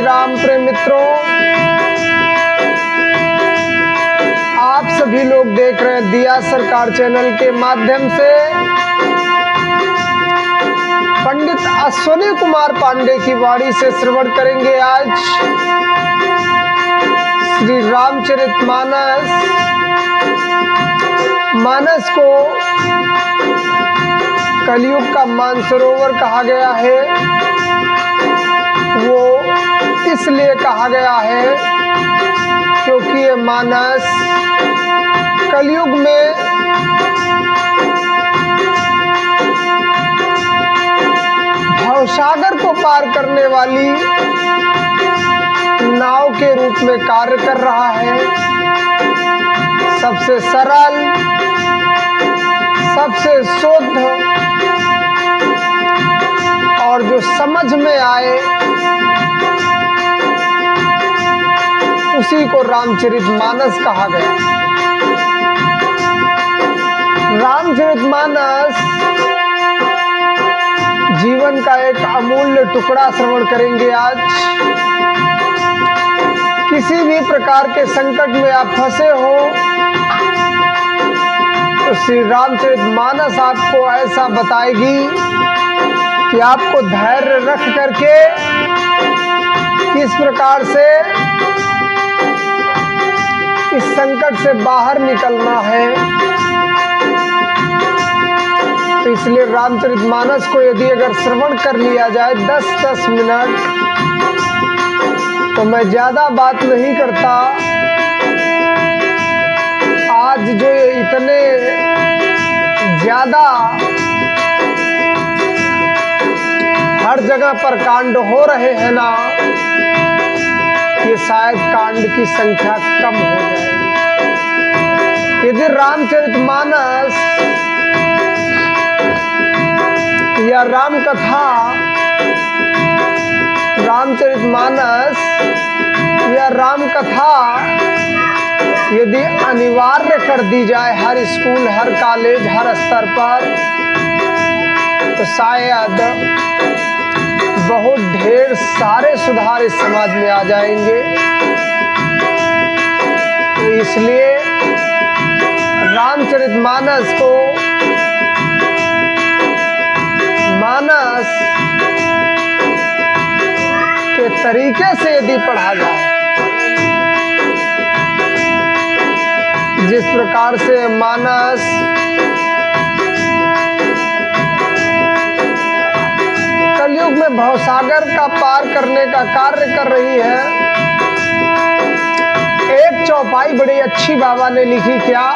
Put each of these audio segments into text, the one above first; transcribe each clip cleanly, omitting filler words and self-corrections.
राम प्रेम मित्रों, आप सभी लोग देख रहे हैं दिया सरकार चैनल के माध्यम से पंडित अश्विनी कुमार पांडे की वाणी से श्रवण करेंगे। आज श्री रामचरितमानस मानस को कलयुग का मानसरोवर कहा गया है। वो इसलिए कहा गया है क्योंकि ये मानस कलयुग में भवसागर को पार करने वाली नाव के रूप में कार्य कर रहा है। सबसे सरल, सबसे शुद्ध और जो समझ में आए उसी को रामचरितमानस कहा गया। रामचरितमानस जीवन का एक अमूल्य टुकड़ा श्रवण करेंगे। आज किसी भी प्रकार के संकट में आप फंसे हो तो श्री रामचरितमानस आपको ऐसा बताएगी कि आपको धैर्य रख करके किस प्रकार से इस संकट से बाहर निकलना है। तो इसलिए रामचरितमानस को यदि अगर श्रवण कर लिया जाए 10-10 मिनट, तो मैं ज्यादा बात नहीं करता। आज जो ये इतने ज्यादा हर जगह पर कांड हो रहे हैं ना, ये शायद कांड की संख्या कम हो जाएगी। यदि रामचरितमानस या राम कथा, रामचरितमानस या राम कथा यदि अनिवार्य कर दी जाए हर स्कूल, हर कॉलेज, हर स्तर पर, तो शायद बहुत ढेर सारे सुधार इस समाज में आ जाएंगे। तो इसलिए रामचरितमानस को मानस के तरीके से यदि पढ़ा जाए, जिस प्रकार से मानस कलयुग में भवसागर का पार करने का कार्य कर रही है। एक चौपाई बड़ी अच्छी बाबा ने लिखी, क्या?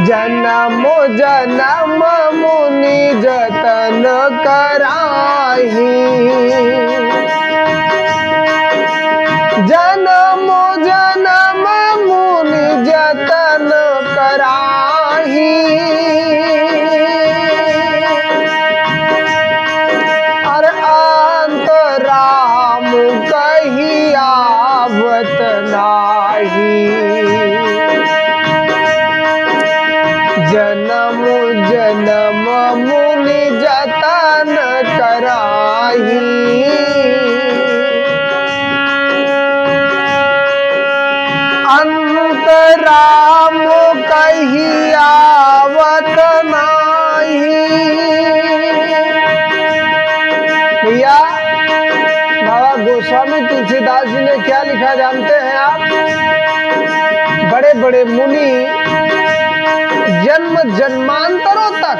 जन्मो जन्म मुनि जतन कराही, जन्मो जन्म मुनि जतन कराही, कही आवत नाही, जन्म जन्म मुनि जतन कराही, अंत राम कही आवत नाही। भैया गोस्वामी तुलसीदास जी ने क्या लिखा जानते हैं आप? बड़े बड़े मुनि जन्म जन्मांतरों तक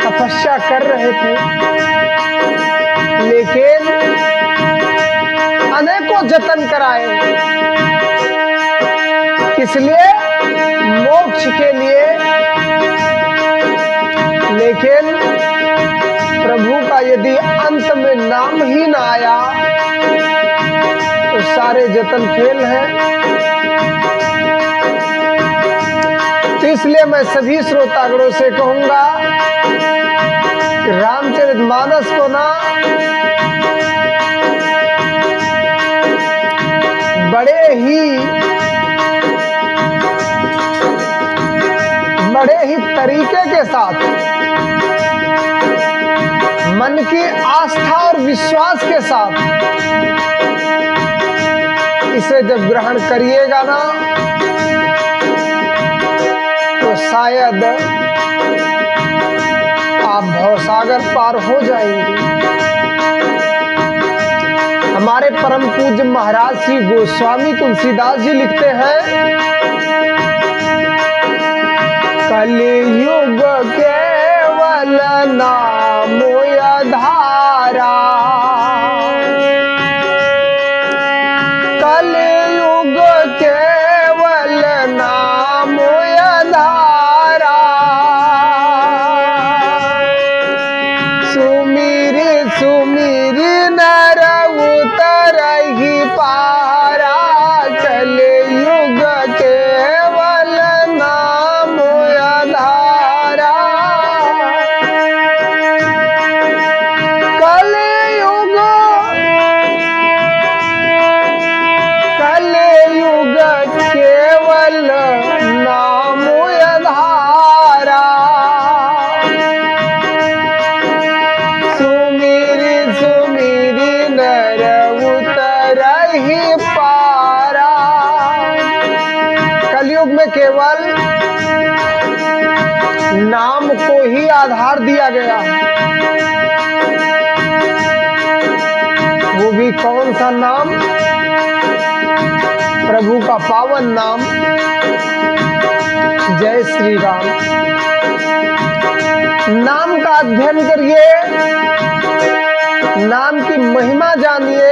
तपस्या कर रहे थे, लेकिन अनेकों जतन कराए, इसलिए मोक्ष के लिए, लेकिन प्रभु का यदि अंत में नाम ही ना आया तो सारे जतन फेल हैं। तो इसलिए मैं सभी श्रोतागणों से कहूंगा कि रामचरितमानस को ना बड़े ही तरीके के साथ मन की आस्था और विश्वास के साथ इसे जब ग्रहण करिएगा ना, तो शायद आप भवसागर पार हो जाएंगे। हमारे परम पूज्य महाराज श्री गोस्वामी तुलसीदास जी लिखते हैं, कलियुग केवल नामो धारा, कलियुग केवल नामो धारा, सुमिरी सुमिरी नर उतरहि पारा, कलियुग केवल नामो धारा, कलियुग कलियुग केवल नामो धारा, सुमिरी सुमिरी नर उतरहि पारा। कलयुग में केवल नाम को ही आधार दिया गया है। वो भी कौन सा नाम? प्रभु का पावन नाम, जय श्री राम। नाम का अध्ययन करिए, नाम की महिमा जानिए।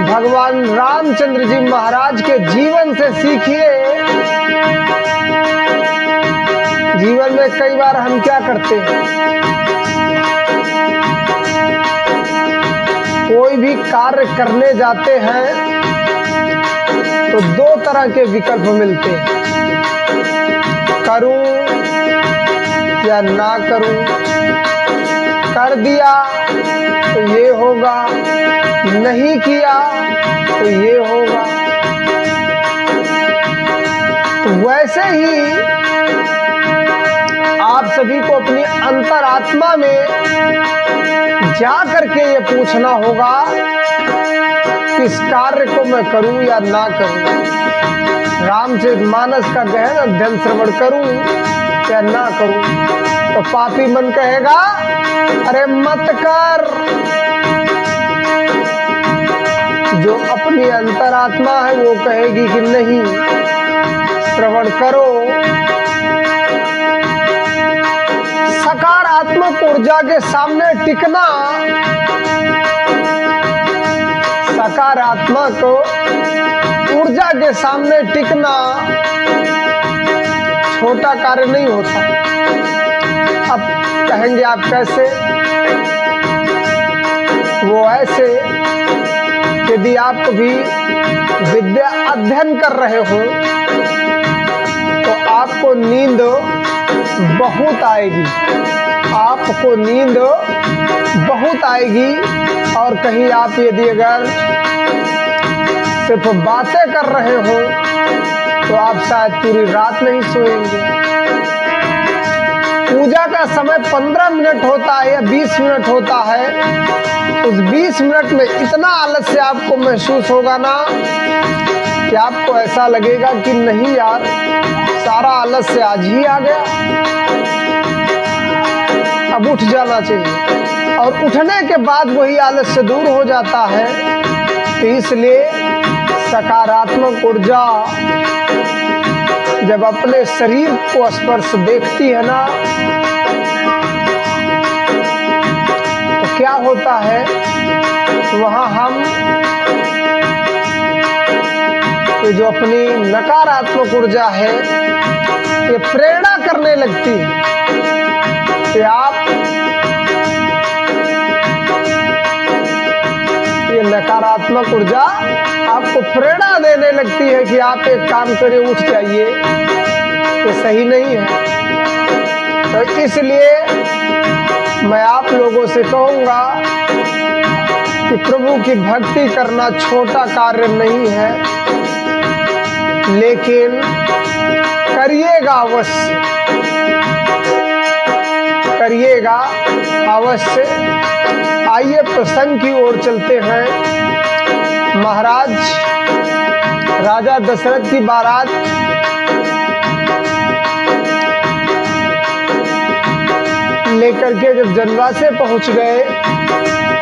भगवान रामचंद्र जी महाराज के जीवन से सीखिए। जीवन में कई बार हम क्या करते हैं, कोई भी कार्य करने जाते हैं तो दो तरह के विकल्प मिलते हैं, करूं या ना करूं। कर दिया तो ये होगा, नहीं किया तो ये होगा। तो वैसे ही आप सभी को अपनी अंतरात्मा में जा करके ये पूछना होगा, किस कार्य को मैं करूं या ना करूं। रामचरितमानस का गहन अध्ययन श्रवण करूं या ना करूं। तो पापी मन कहेगा, अरे मत कर। जो अपनी अंतरात्मा है वो कहेगी कि नहीं, श्रवण करो। सकारात्मक ऊर्जा के सामने टिकना, सकारात्मक ऊर्जा के सामने टिकना छोटा कार्य नहीं होता। अब कहेंगे आप कैसे? वो ऐसे, यदि आप भी विद्या अध्ययन कर रहे हो तो आपको नींद बहुत आएगी, आपको नींद बहुत आएगी। और कहीं आप यदि अगर सिर्फ बातें कर रहे हो तो आप शायद पूरी रात नहीं सोएंगे। पूजा का समय 15 मिनट होता है या 20 मिनट होता है, उस 20 मिनट में इतना आलस्य आपको महसूस होगा ना कि आपको ऐसा लगेगा कि नहीं यार, सारा आलस्य आज ही आ गया, अब उठ जाना चाहिए। और उठने के बाद वही आलस्य दूर हो जाता है। तो इसलिए सकारात्मक ऊर्जा जब अपने शरीर को स्पर्श देखती है ना, तो क्या होता है, वहां हम ये जो अपनी नकारात्मक ऊर्जा है ये प्रेरणा करने लगती है कि आप ये नकारात्मक ऊर्जा आपको प्रेरणा देने लगती है कि आप एक काम करें, उठ जाइए, ये सही नहीं है। तो इसलिए मैं आप लोगों से कहूँगा कि प्रभु की भक्ति करना छोटा कार्य नहीं है, लेकिन करिएगा अवश्य, करिएगा अवश्य। आइए प्रसंग की ओर चलते हैं। महाराज राजा दशरथ की बारात लेकर के जब जनवासे पहुंच गए,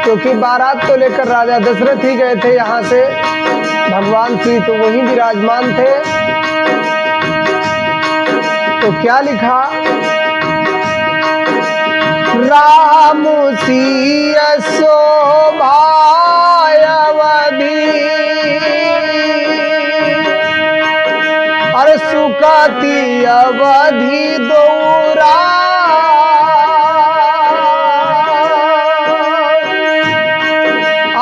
क्योंकि बारात तो लेकर राजा दशरथ ही गए थे यहाँ से, भगवान श्री तो वही विराजमान थे। तो क्या लिखा, राम सिय शोभायवधि अरे सुखती अवधि दौरा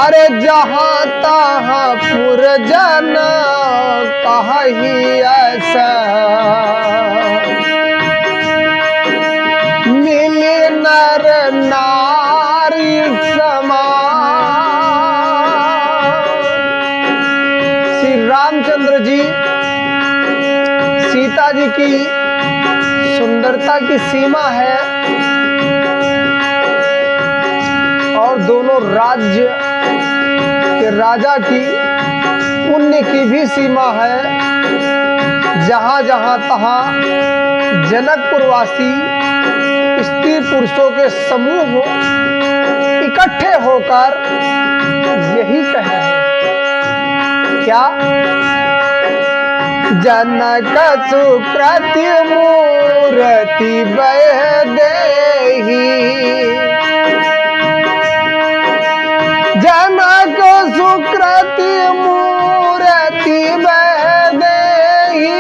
अरे जहाँ तहाँ पुरजन कहि ऐसा मिली नर नारी समान। श्री रामचंद्र जी सीता जी की सुंदरता की सीमा है और दोनों राज्य के राजा की पुण्य की भी सीमा है। जहां जहां तहां जनकपुरवासी स्त्री पुरुषों के समूह इकट्ठे होकर यही कह रहे हैं, क्या, जनक सुकृति मूर्ति बह देहि जनक सुकृति मूर्ति बह देहि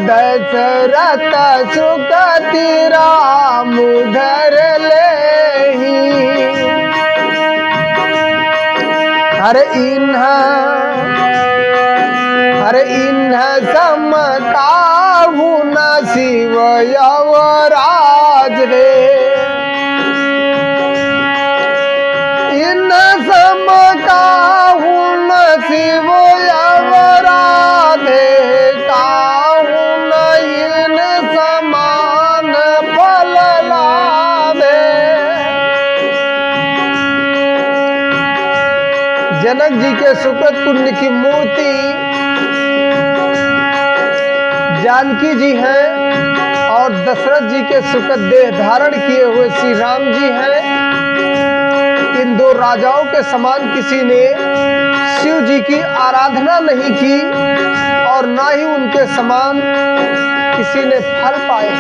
दशरथ सुकृति राम धर लेहि अरे इन्ह सम काहू न शिव यवराज रे इन्ह सम काहू न शिव यवराज काहू न इन समान फल लाभे। जनक जी के सुकृत पुण्य की मूर्ति जानकी जी हैं और दशरथ जी के सुकृत देह धारण किए हुए श्री राम जी हैं। इन दो राजाओं के समान किसी ने शिव जी की आराधना नहीं की और ना ही उनके समान किसी ने फल पाए।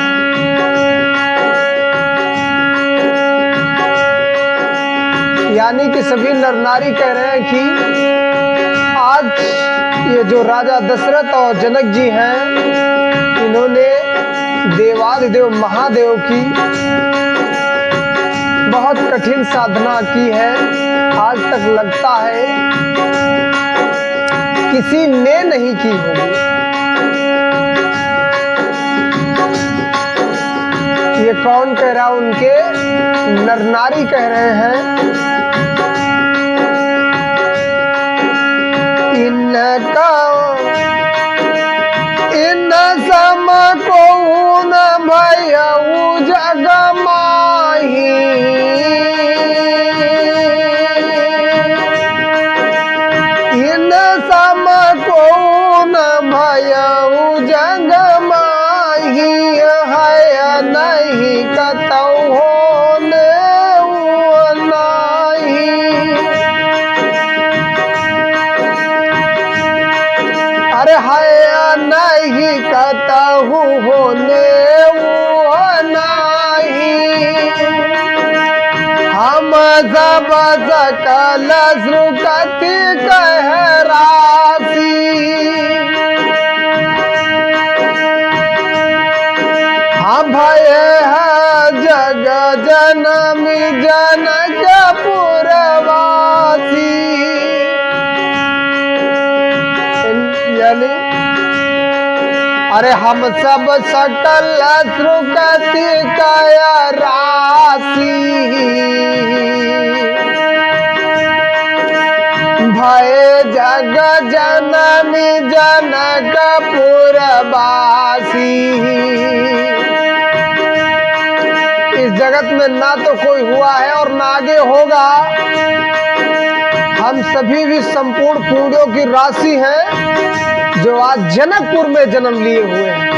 यानी कि सभी नर नारी कह रहे हैं कि आज ये जो राजा दशरथ और जनक जी हैं, इन्होंने देवादिदेव महादेव की बहुत कठिन साधना की है। आज तक लगता है किसी ने नहीं की होगी। ये कौन कह रहा, उनके नर नारी कह रहे हैं। इन सम को न भयउ जग माही इन सम को न भयउ जग माही है नहीं कतौ होने अरे है नहीं कतहु होने नहीं हम सब सकल सुकृति कह राशि भय है जग जनमी जनक पुरवासी। अरे हम सब सकल सुकृति कह राशि भय जग जनमी जनक पुरवासी। जगत में ना तो कोई हुआ है और ना आगे होगा। हम सभी भी संपूर्ण पुण्यों की राशि हैं जो आज जनकपुर में जन्म लिए हुए हैं।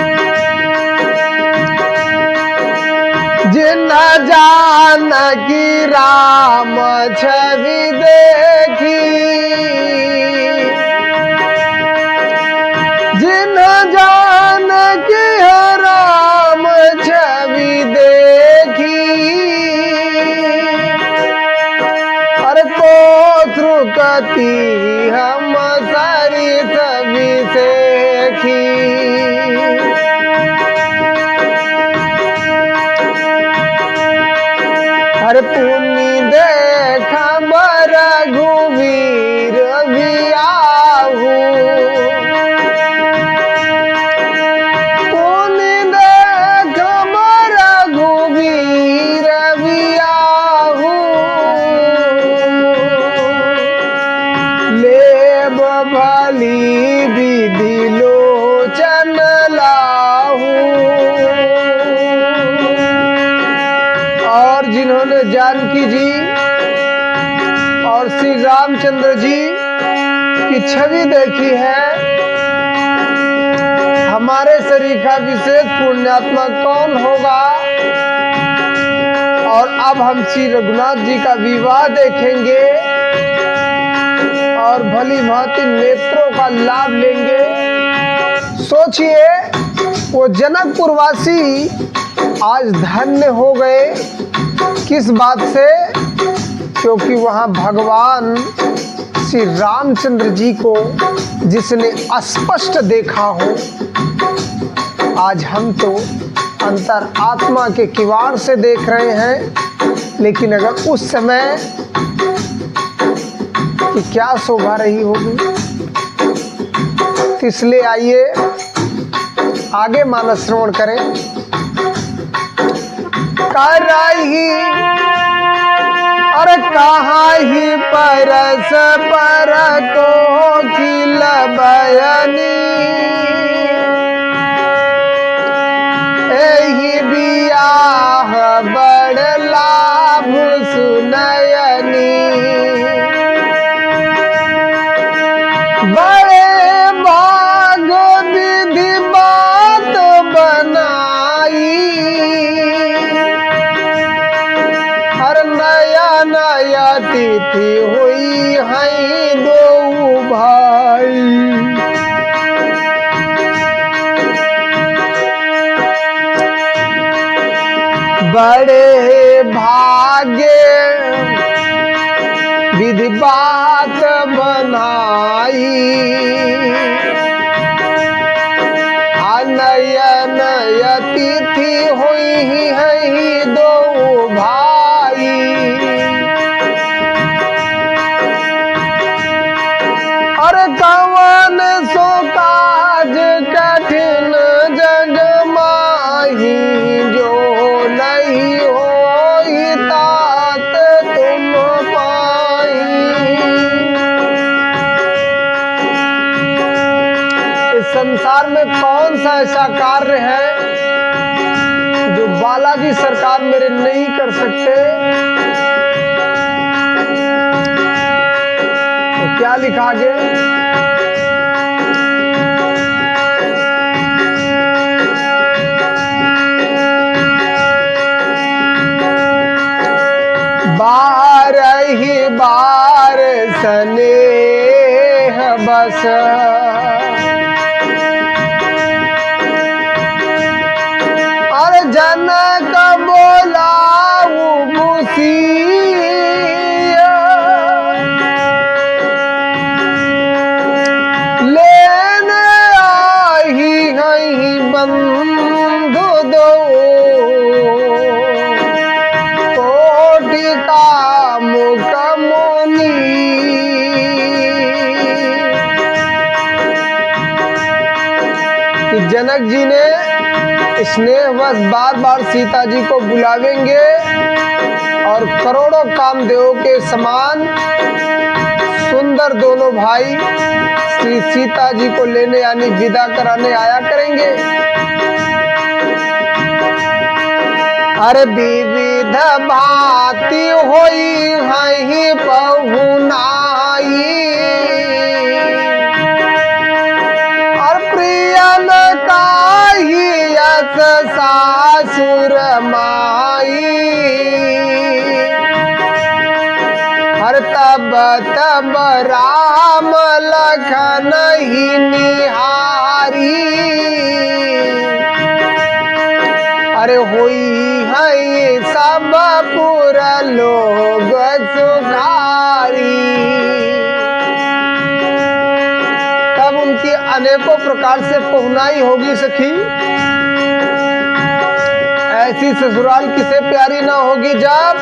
जिन जानकी राम छवि देखी, जिन जानकी राम छवि देखी, अरे कोत्रुकति हम सारी छवि देखी। हर पुनि देखा रघुवीर बियाहू, पुनि देखा रघुवीर बियाहू, लेब भली विधि लोचन लाहू। और जिन्होंने जानकी जी और श्री रामचंद्र जी की छवि देखी है, हमारे शरीर का विशेष पुण्यात्मा कौन होगा। और अब हम श्री रघुनाथ जी का विवाह देखेंगे और भली भांति नेत्रों का लाभ लेंगे। सोचिए, वो जनकपुर वासी आज धन्य हो गए। किस बात से? क्योंकि वहां भगवान श्री रामचंद्र जी को जिसने स्पष्ट देखा हो। आज हम तो अंतर आत्मा के किवाड़ से देख रहे हैं, लेकिन अगर उस समय की क्या शोभा रही होगी। तो इसलिए आइए आगे मानस श्रवण करें। करही और कहाँ ही परस पर को खिल बयनी, एही बियाह बड़ लाभ सुनयनी, बड़े भाग विधि बात बनाई, हर नया नया तिथि हुई है दो भाई। बड़े भाग्य विधि बात बनाई, नया नया तिथि हुई है दो भाई। और कवन सो काज कठिन जग माही, जो नहीं होई तात तुम पाई। इस संसार में कौन सा ऐसा कार्य है जो बालाजी सरकार मेरे नहीं कर सकते? तो क्या लिखा आगे? बार ही बार स्नेह बस, और जनक बोलाऊ मुसिया, लेने आई है बंधु दो, कोटि का मुख मुनि। कि जनक जी ने स्नेहवश बार बार सीता जी को बुलावेंगे और करोड़ों कामदेवों के समान सुंदर दोनों भाई श्री सीता जी को लेने यानी विदा कराने आया करेंगे। अरे विविध भांति होई हई पहुनाई, और प्रियन काही यस सासुर माई। हर तब तब राम लखन ही निहारी, अरे होई है सब पुर लोग सुखारी। तब उनकी अनेकों प्रकार से पहुनाई होगी सखी। ऐसी ससुराल किसे प्यारी ना होगी जब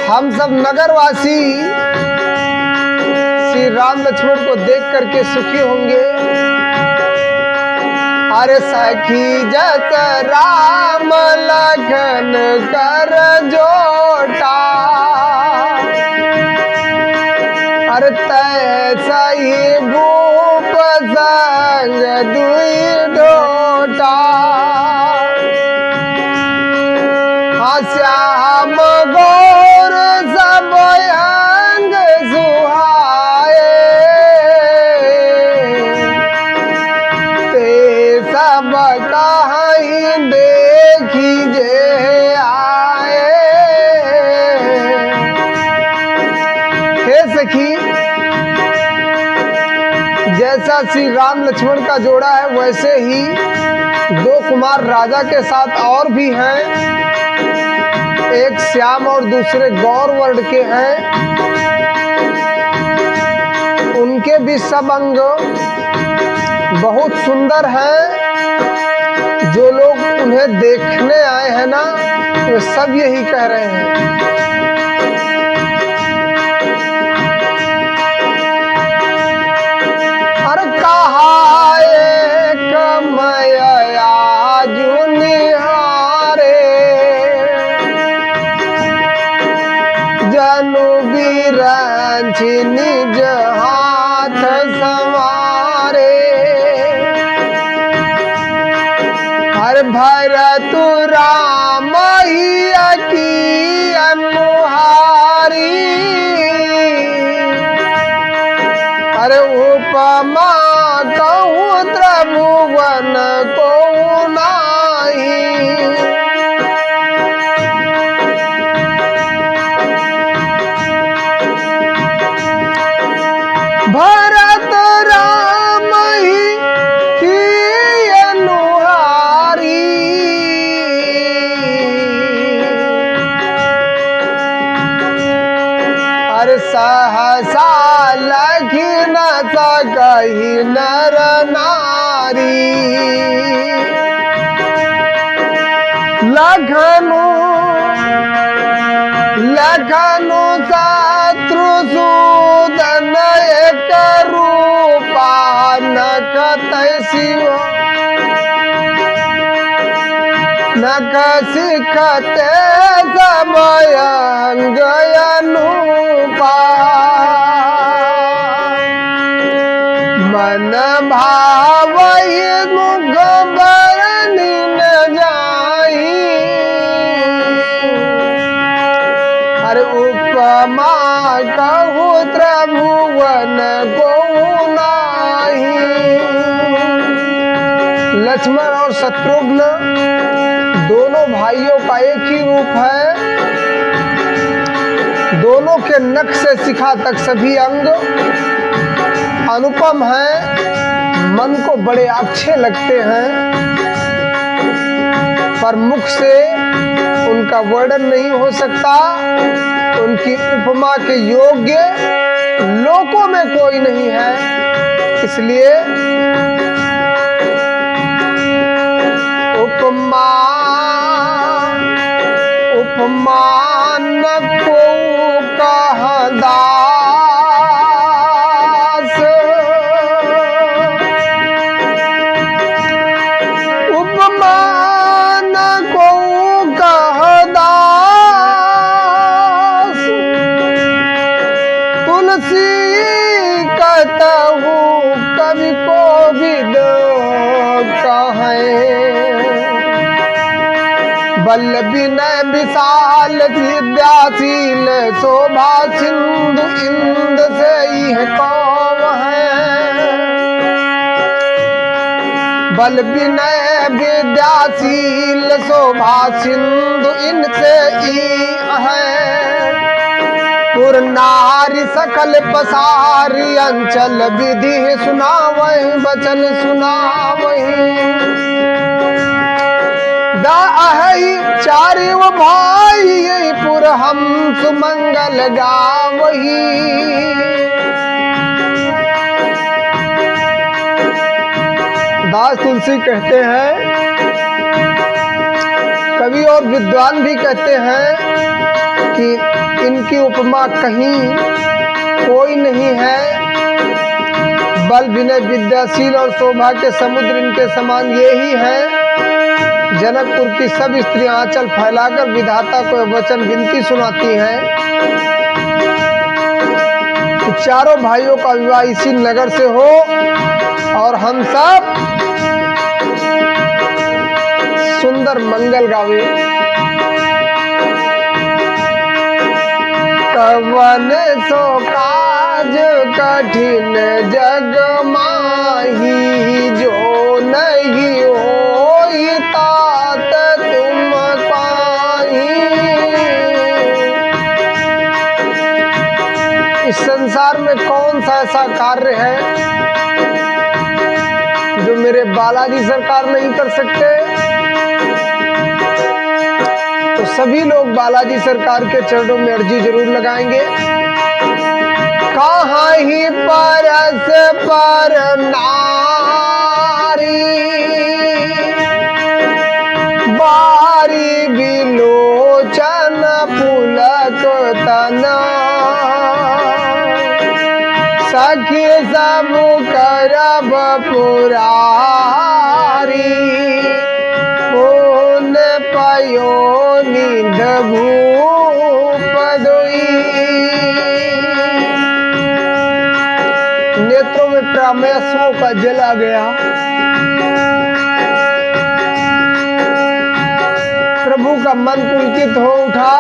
हम सब नगरवासी श्री राम लक्ष्मण को देख करके सुखी होंगे। अरे सखी जस राम लखन कर जोटा, अरे तैसा ही भूप संग दुई ढोटा। श्याम गौर सब अंग सुहाए, ते सब कहीं देखी जे आए। हे सखी, जैसा श्री राम लक्ष्मण का जोड़ा है वैसे ही दो कुमार राजा के साथ और भी हैं। एक श्याम और दूसरे गौर वर्ण के हैं। उनके भी सब अंग बहुत सुंदर हैं। जो लोग उन्हें देखने आए हैं ना, वो सब यही कह रहे हैं। अरे कहा एक मया जुनिहारे, जनु बिरंची निज हाथ संवारे। हर भरत राम ही की अनुहारी, अरे उपमा कहूँ त्रिभुवन को नाही। भरत राम ही की अनुहारी, अरे सहसा लखी न सकही नर नारी। लखनु लखनु शत्रु सूदन एक रूपा नखत शिव, नख सिखते समयंग अनुपा। मन भावहि मुख बरनि न जाई, अरे उपमा कहूँ त्रिभुवन को नाही। लक्ष्मण और शत्रुघ्न दोनों भाइयों का एक ही रूप है। दोनों के नख से शिखा तक सभी अंग अनुपम हैं, मन को बड़े अच्छे लगते हैं, पर मुख से उनका वर्णन नहीं हो सकता। उनकी उपमा के योग्य लोकों में कोई नहीं है। इसलिए उपमान को कहदास, उपमान को कहदास। तुलसी कहूँ कवि को विद कहे, बल विनय विशाल विद्याशील शोभा सिंधु इंद से यह कौन है। बल विनय विद्याशील शोभा सिंधु इनसे ई है। पुर नारी सकल पसारी अंचल विधि सुनावहि वचन सुनावहि। चारि भाई पुर हम सुमंगल गावही। दास तुलसी कहते हैं, कवि और विद्वान भी कहते हैं कि इनकी उपमा कहीं कोई नहीं है। बल विनय विद्याशील और शोभा के समुद्र इनके समान ये ही है। जनकपुर की सब स्त्रियां आंचल फैलाकर विधाता को वचन विनती सुनाती हैं कि चारों भाइयों का विवाह इसी नगर से हो और हम सब सुंदर मंगल गावे। कवन सो काज कठिन जग माही, जो नहीं होई तात तुम पाही। इस संसार में कौन सा ऐसा कार्य है जो मेरे बालाजी सरकार नहीं कर सकते। तो सभी लोग बालाजी सरकार के चरणों में अर्जी जरूर लगाएंगे। कहाँ ही परस पर नारी, बारी बिलोचन पुलक तना। सखी सब करब पुरारी, पुण्य पयो निध भूप दोई। नेत्रों में प्रामयस्वों का जल आ गया। प्रभु का मन पुलकित हो उठा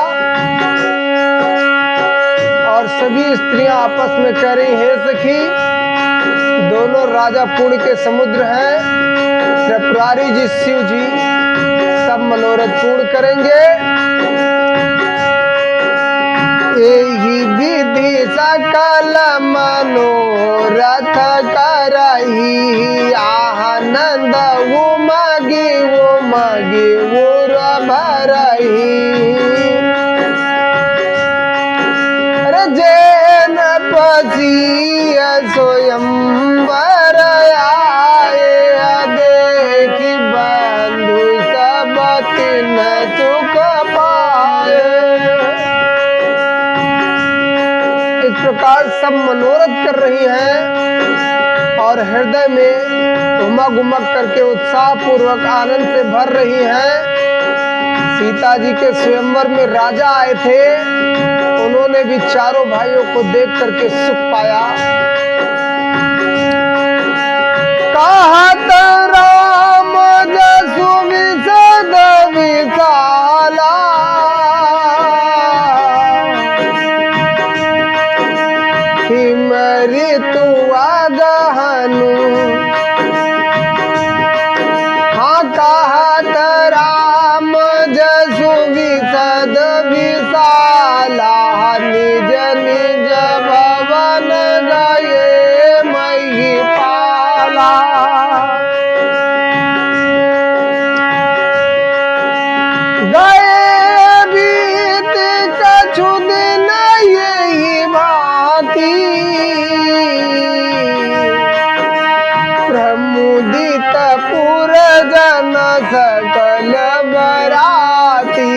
और सभी स्त्रियां आपस में कह रही, हे सखी, दोनों राजा पुण्य के समुद्र हैं। त्रिपुरारी जी शिव जी सब मनोरथ पूर्ण करेंगे। यही विधि सकल मनोरथ करही। आनंद उमगी उमगी उर भरही। जैन पसिय स्वयंवर आए, देखी बंधु सब तिन सुख पाए। इस प्रकार सब मनोरथ कर रही हैं और हृदय में उमग उमग करके उत्साह पूर्वक आनंद से भर रही हैं। सीता जी के स्वयंवर में राजा आए थे, उन्होंने भी चारों भाइयों को देख करके सुख पाया। कहत राम जसु विशद विशाला, हिमरी तु गहनु। हाँ कहत राम जसु विशद विशाला, निज निज भवन गए महिपाला। गए बीत कछु दिन यही भांति, प्रमुदित पुर जन सकल बराती।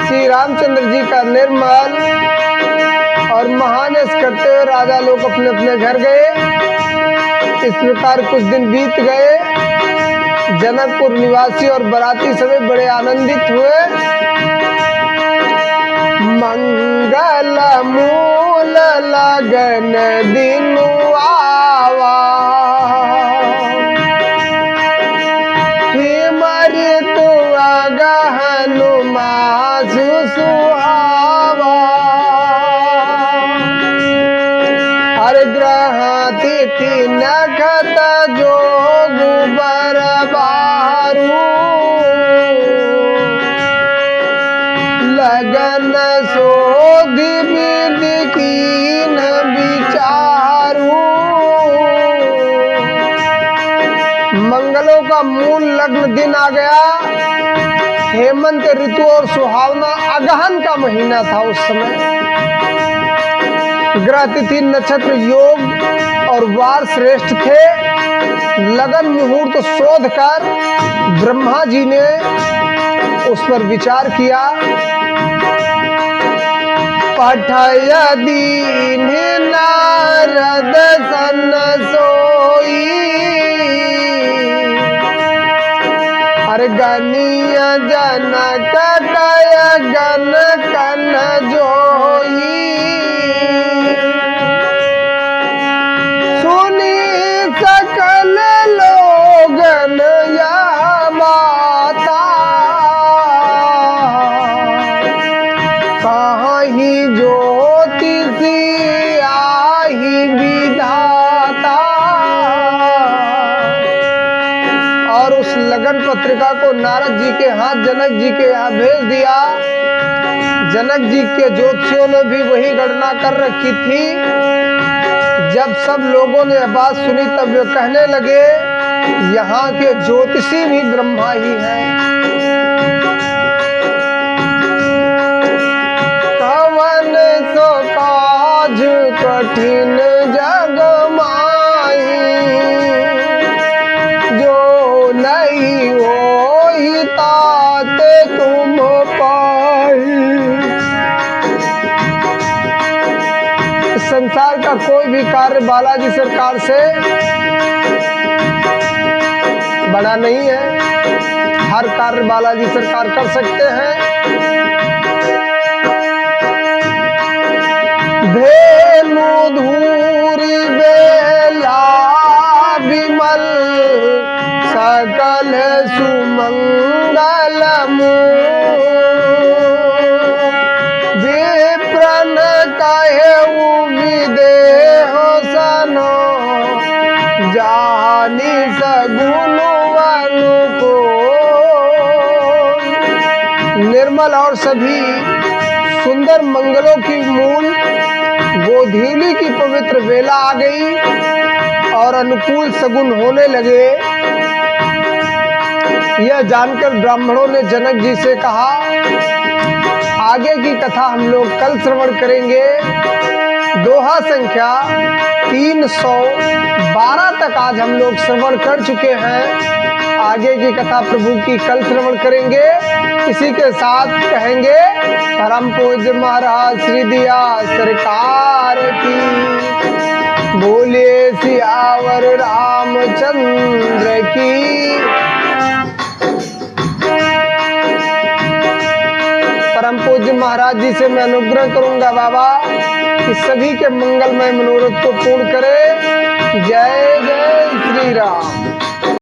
श्री रामचंद्र जी का निर्मल और महान यश करते हुए राजा लोग अपने अपने घर गए। इस प्रकार कुछ दिन बीत गए। जनकपुर निवासी और बराती सभी बड़े आनंदित हुए। मंगल मूल लगन दिन आवा, थी नखत जोग बरबारू लगन सोधि विधि कीन विचारू। मंगलों का मूल लग्न दिन आ गया। हेमंत ऋतु और सुहावना अगहन का महीना था। उस समय ग्रह तिथि नक्षत्र योग और वार श्रेष्ठ थे। लगन मुहूर्त शोध कर ब्रह्मा जी ने उस पर विचार किया। पठय दीन नारद सन सोई अरे गनीय जनक कय गन कन जोई सुनी सकल लोगन यह बाता कहीं ज्योतिषी आही विधाता। और उस लगन पत्रिका को नारद जी के हाथ जनक जी के यहाँ भेज दिया। जनक जी के ज्योतिषियों ने भी वही गणना कर रखी थी। जब सब लोगों ने बात सुनी तब वे कहने लगे यहाँ के ज्योतिषी भी ब्रह्मा ही हैं। कवन सो काज कठिन जग माही जो नहीं होई ताते तुम पाई। संसार का कोई भी कार्य बालाजी सरकार से बड़ा नहीं है। हर कार्य बालाजी सरकार कर सकते हैं। धेनु धूरी बेला विमल सकल सुमंगल विप्रन कहे विदेह सनो जानी सगुन को। निर्मल और सभी सुंदर मंगलों की मूल गोधूली की पवित्र बेला आ गई और अनुकूल सगुन होने लगे। यह जानकर ब्राह्मणों ने जनक जी से कहा आगे की कथा हम लोग कल श्रवण करेंगे। दोहा संख्या 312 तक आज हम लोग श्रवण कर चुके हैं। आगे की कथा प्रभु की कल श्रवण करेंगे। इसी के साथ कहेंगे परम पूज्य महाराज श्री दिया सरकार की बोलिए सियावर रामचंद्र की। परम पूज्य महाराज जी से मैं अनुग्रह करूंगा बाबा कि सभी के मंगलमय मनोरथ को पूर्ण करे। जय जय श्री राम।